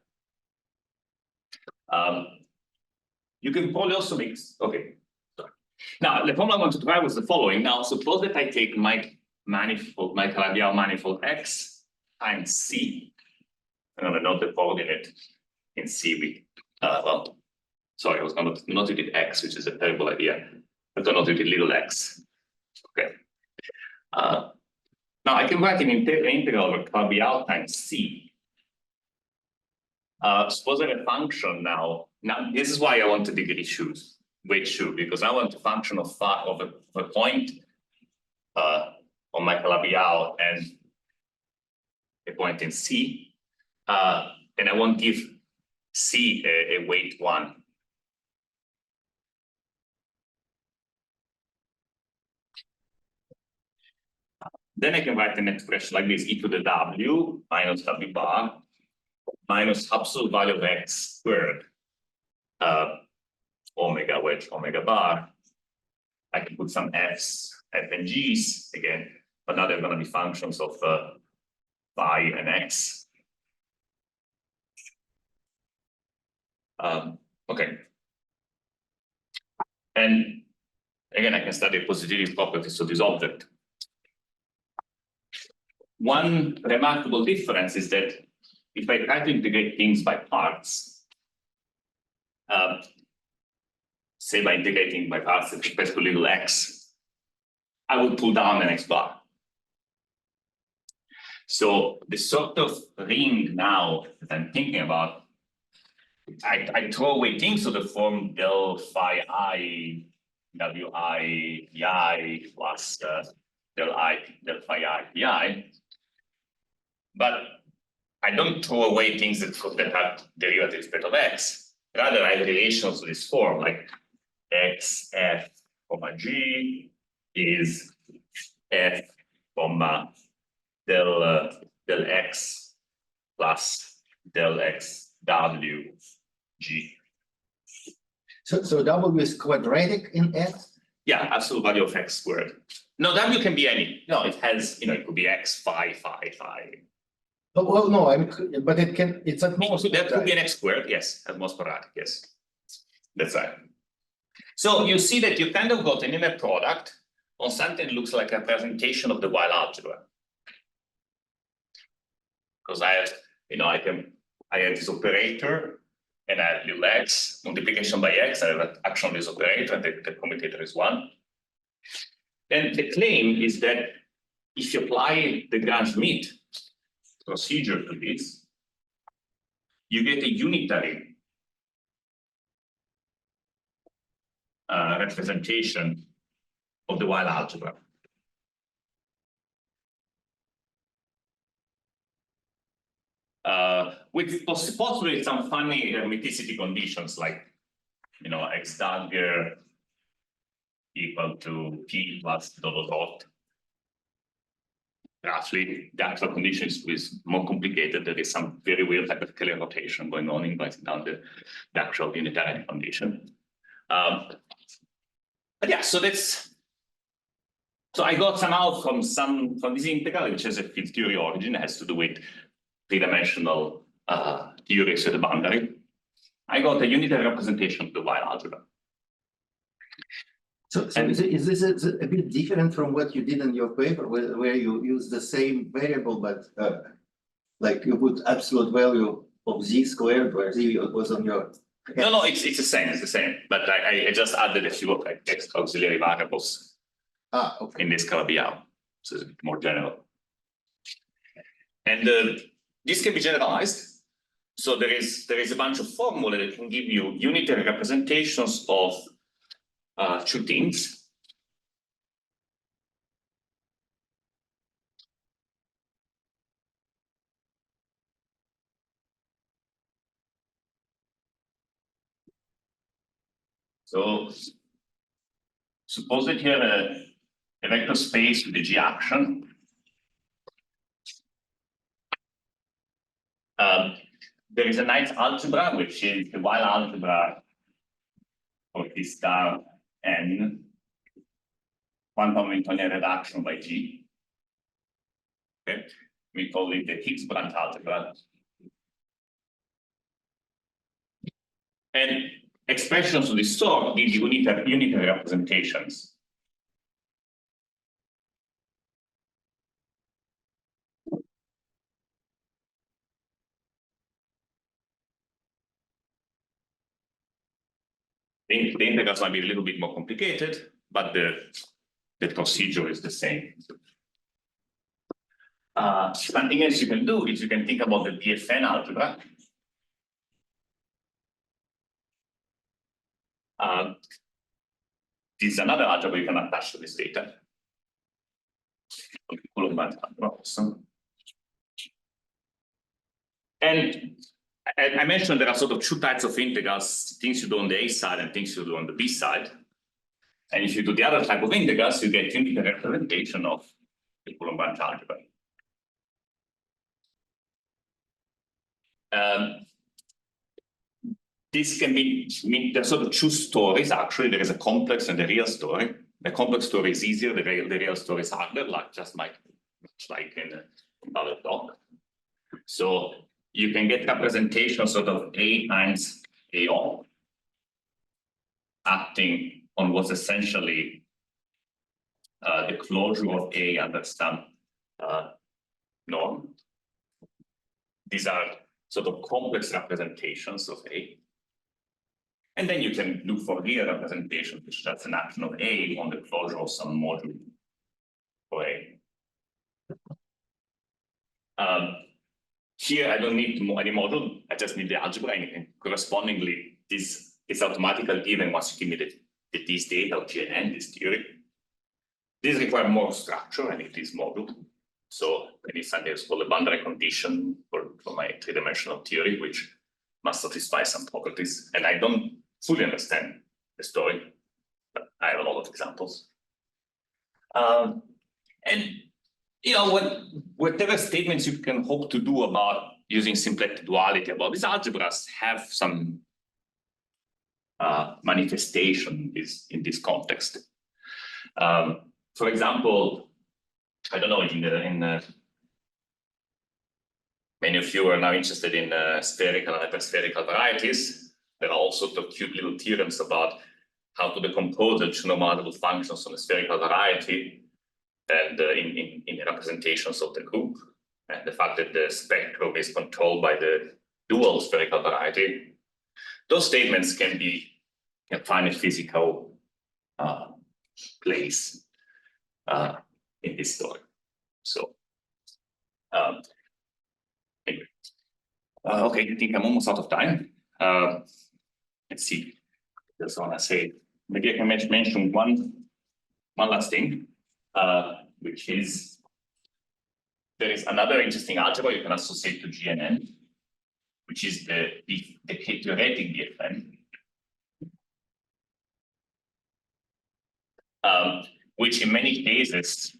You can probably also make, okay. Sorry. Now, the problem I want to try was the following. Now, suppose that I take my manifold, my Calabi-Yau manifold X times C. I'm going to note the coordinate in C with, well, sorry, I was going to note it with X, which is a terrible idea. I'm going to note it with little x. Okay. Now, I can write an integral over Calabi-Yau times C. Suppose I have a function now. Now, this is why I want the degree shoes, weight shoe, because I want a function of a point on my Calabi-Yau and a point in C, and I won't give C a weight 1. Then I can write an expression like this: e to the w minus w bar minus absolute value of x squared omega wedge omega bar. I can put some f's, f and g's again, but now they're going to be functions of phi and x. Okay. And again, I can study positivity properties of this object. One remarkable difference is that if I try to integrate things by parts, say by integrating by parts with respect to little x, I would pull down an x bar. So the sort of ring now that I'm thinking about, I throw away things of the form del phi I, wi pi plus del phi I pi. But I don't throw away things that have derivatives with respect of x. Rather, I have relations to this form, like x f comma g is f comma del x plus del x w g. So W is quadratic in X? Yeah, absolute value of x squared. No, w can be any. No, it has, it could be x phi phi phi. Oh, well, no, but it's at most. That could be an x squared, yes, at most quadratic, yes. That's right. So you see that you kind of got an inner product on something that looks like a representation of the Weil algebra. Because I have, I have this operator and I have little x, multiplication by x, I have an action of this operator, and the commutator is 1. Then the claim is that if you apply the Gram-Schmidt procedure to this, you get a unitary representation of the Weil algebra. With possibly some funny hermeticity conditions like, x dagger equal to p plus dot dot. roughly the actual condition is more complicated. There is some very weird Hyper-Kähler rotation going on in writing down the actual Unitarity condition. But yeah, so I got somehow from this integral, which has a field theory origin, it has to do with three-dimensional theories of the boundary. I got a unitary representation of the Weyl algebra. So is this a bit different from what you did in your paper, where you use the same variable, but like you put absolute value of z squared, where z was on your. No, it's the same. But I just added a few of like extra auxiliary variables. Okay. In this Calabi-Yau, so it's a bit more general. And this can be generalized. So there is a bunch of formulae that can give you unitary representations of two things. So suppose that you have a vector space with a G action. There is a nice algebra, which is the Weyl algebra for T star n, quantum Hamiltonian reduction by G. Okay, we call it the Higgs branch algebra. And expressions of this sort give you unitary representations. The integrals might be a little bit more complicated, but the procedure is the same. Something else you can do is you can think about the DFN algebra. This is another algebra you can attach to this data. Awesome. And I mentioned there are sort of two types of integrals, things you do on the A side and things you do on the B side. And if you do the other type of integrals, you get unitary representation of the Coulomb branch algebra. This can be, there's sort of two stories, actually. There is a complex and a real story. The complex story is easier, the real story is harder, like in another talk. So you can get representation sort of A times AO acting on what's essentially the closure of A under some norm. These are sort of complex representations of A. And then you can look for real representation, which is an action of A on the closure of some module for A. Here, I don't need any module, I just need the algebra, and correspondingly, this is automatically given once you give me this data of GNN, this theory. This requires more structure, and it is module. So I need something that's called a boundary condition for my three-dimensional theory, which must satisfy some properties. And I don't fully understand the story, but I have a lot of examples. And you know, whatever statements you can hope to do about using symplectic duality about these algebras have some manifestation in this context. For example, I don't know, many of you are now interested in spherical and hyperspherical varieties. There are all sorts of cute little theorems about how to decompose the two-normal functions on a spherical variety and in representations of the group, and the fact that the spectrum is controlled by the dual spherical variety. Those statements can find a physical place in this story. So, anyway. Okay, I think I'm almost out of time. Let's see. Just want to say, maybe I can mention one last thing. Which is, there is another interesting algebra you can associate to GNN, which is the theoretic DFN, which in many cases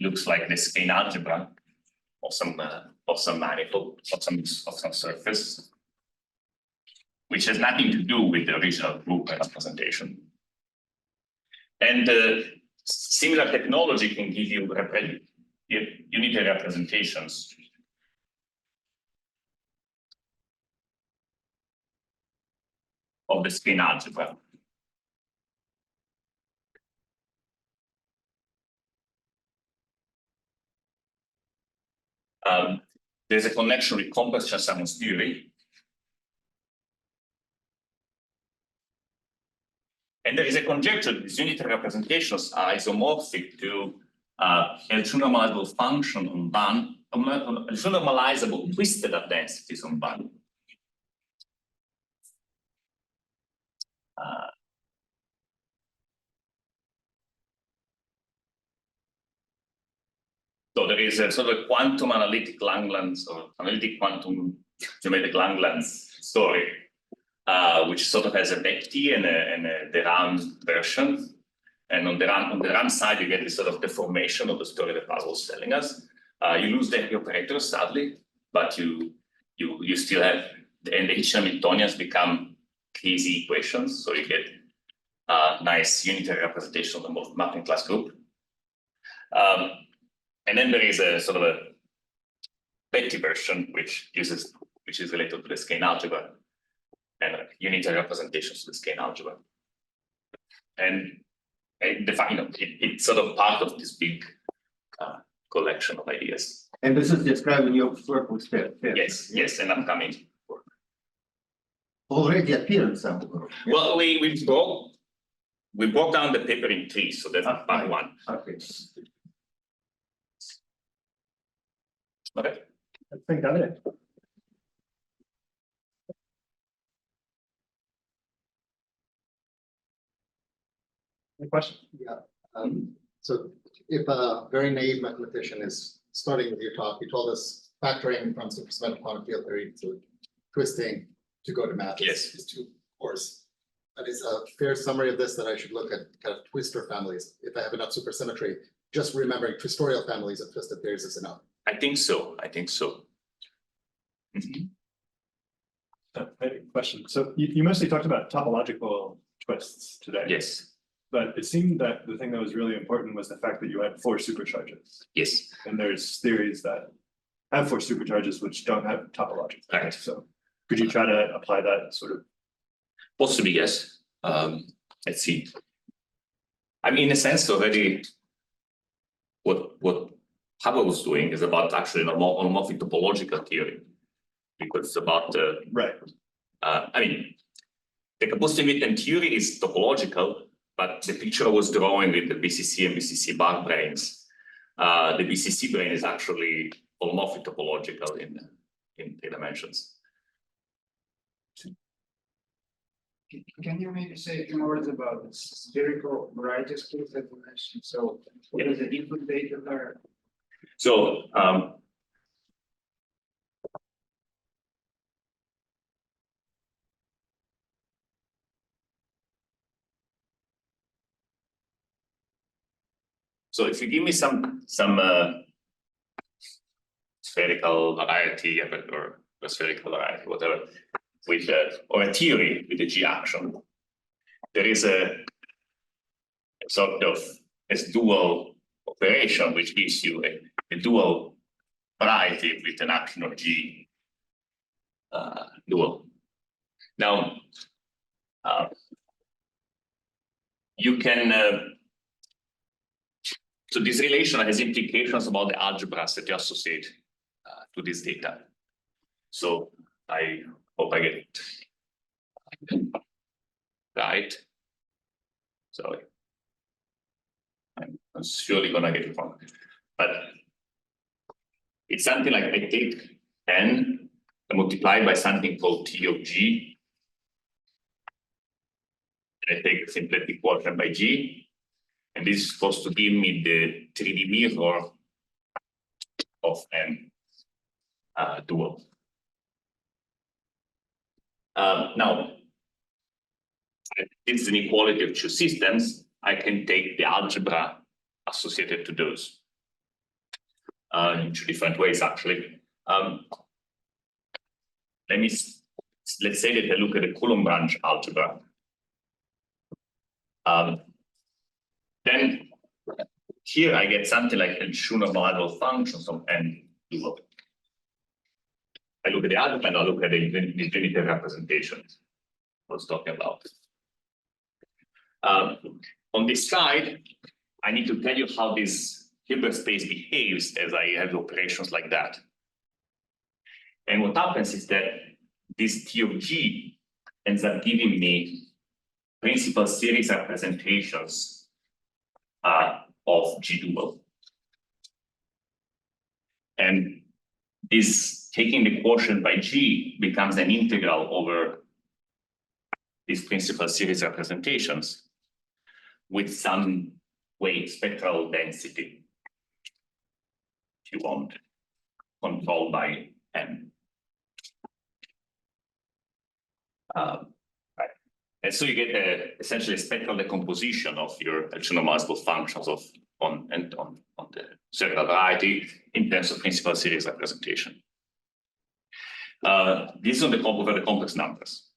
looks like the skein algebra of some manifold of some surface, which has nothing to do with the original group representation. And similar technology can give you unitary representations of the skein algebra. There's a connection with complex Chern-Simons theory. And there is a conjecture that these unitary representations are isomorphic to L2 normalizable function on band, L2 normalizable twisted at densities on band. So there is a sort of quantum analytic Langlands or analytic quantum geometric Langlands story, which sort of has a Betti and a derived version. And on the RAM side, you get this sort of deformation of the story that Paz was telling us. You lose the operators, sadly, but you still have, and the H Hamiltonians become crazy equations. So you get a nice unitary representation of the mapping class group. And then there is a sort of a Betti version, which is related to the skein algebra and unitary representations of the skein algebra. And it's sort of part of this big collection of ideas. And this is describing your work with Fair. Yes, and upcoming work. Already appeared some work. Well, we broke down the paper in 3, so that's part 1. Okay. Okay. Thank Davide. Any question? Yeah. So if a very naive mathematician is starting with your talk, you told us factoring from supersymmetric quantum field theory to twisting to go to math is 2 cores. That is a fair summary of this, that I should look at kind of twistor families. If I have enough supersymmetry, just remembering twistorial families of twisted pairs is enough. I think so. Question. So you mostly talked about topological twists today. Yes. But it seemed that the thing that was really important was the fact that you had 4 supercharges. Yes. And there's theories that have 4 supercharges which don't have topological. Right. So could you try to apply that sort of? Possibly, yes. Let's see. I mean, in a sense, already what Haber was doing is about actually a holomorphic topological theory, because it's about Right. I mean, the composite theory is topological, but the picture I was drawing with the BCC and BCC bar branes, the BCC brane is actually holomorphic topological in 3 dimensions. Can you maybe say a few words about the spherical variety schools that you mentioned? So what is the input data there? So so if you give me some spherical variety or spherical variety, whatever, with or a theory with a G action, there is a sort of dual operation which gives you a dual variety with an action of G dual. Now you can so this relation has implications about the algebras that you associate to this data. So I hope I get it right. Sorry, I'm surely gonna get it wrong, but it's something like I take n and multiply by something called T of G, and I take the symplectic quotient by G, and this is supposed to give me the 3D mirror of n dual. Now, if this is an equality of 2 systems, I can take the algebra associated to those. in two different ways actually. Let's say that I look at the Coulomb branch algebra. Then here I get something like a two normal functions of n dual. I look at the algebra and I look at the unitary representations I was talking about. On this side, I need to tell you how this Hilbert space behaves as I have operations like that. And what happens is that this T of G ends up giving me principal series representations of G dual. And this taking the quotient by G becomes an integral over these principal series representations with some weight spectral density, if you want, controlled by n. Right. And so you get essentially a spectral decomposition of your multiple functions on the circular variety in terms of principal series representation. This is on the over the complex numbers.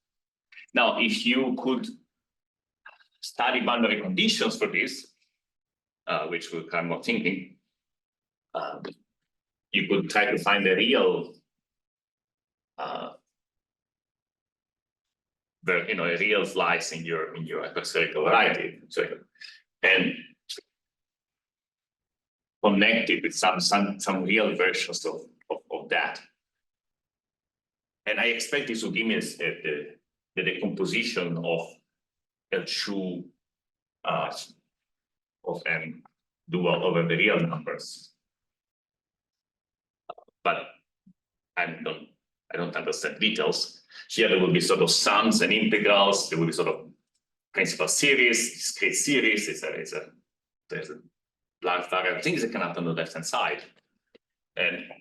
Now, if you could study boundary conditions for this, which will come more thinking, you could try to find a real, a real slice in your hyperspherical variety, and connect it with some real versions of that. And I expect this will give me the decomposition of L2 of n dual over the real numbers. But I don't understand details. Here there will be sort of sums and integrals. There will be sort of principal series, discrete series. There's a large variety of things that can happen on the left-hand side. And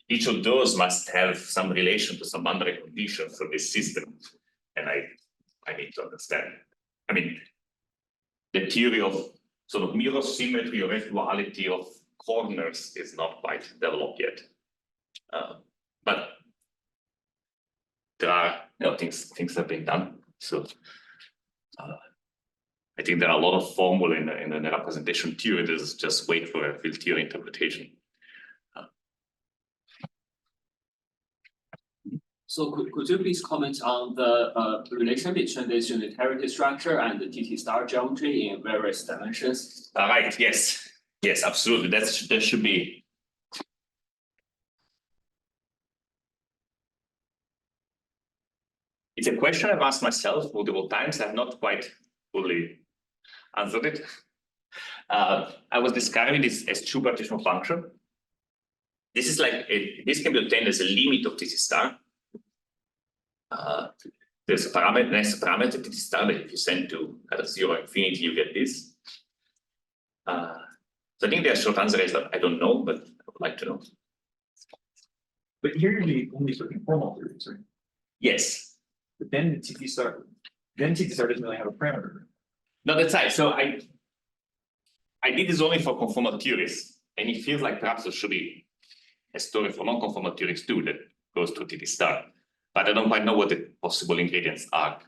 each of those must have some relation to some boundary condition for this system. And I need to understand. I mean, the theory of sort of mirror symmetry or duality of corners is not quite developed yet. But there are things have been done. So I think there are a lot of formulae in the representation theory. There's just wait for a field theory interpretation. So could you please comment on the relation between this unitarity structure and the TT star geometry in various dimensions? Right, yes, absolutely. That should be. It's a question I've asked myself multiple times. I've not quite fully answered it. I was describing this as two partition function. This is like this can be obtained as a limit of TT star. There's a parameter, nice parameter TT star that if you send to at 0 infinity, you get this. So I think the short answer is that I don't know, but I would like to know. But here you're only for conformal theories, right? Yes. But then TT star doesn't really have a parameter. No, that's right. So I did this only for conformal theories, and it feels like perhaps there should be a story for non-conformal theories too that goes to TT star. But I don't quite know what the possible ingredients are.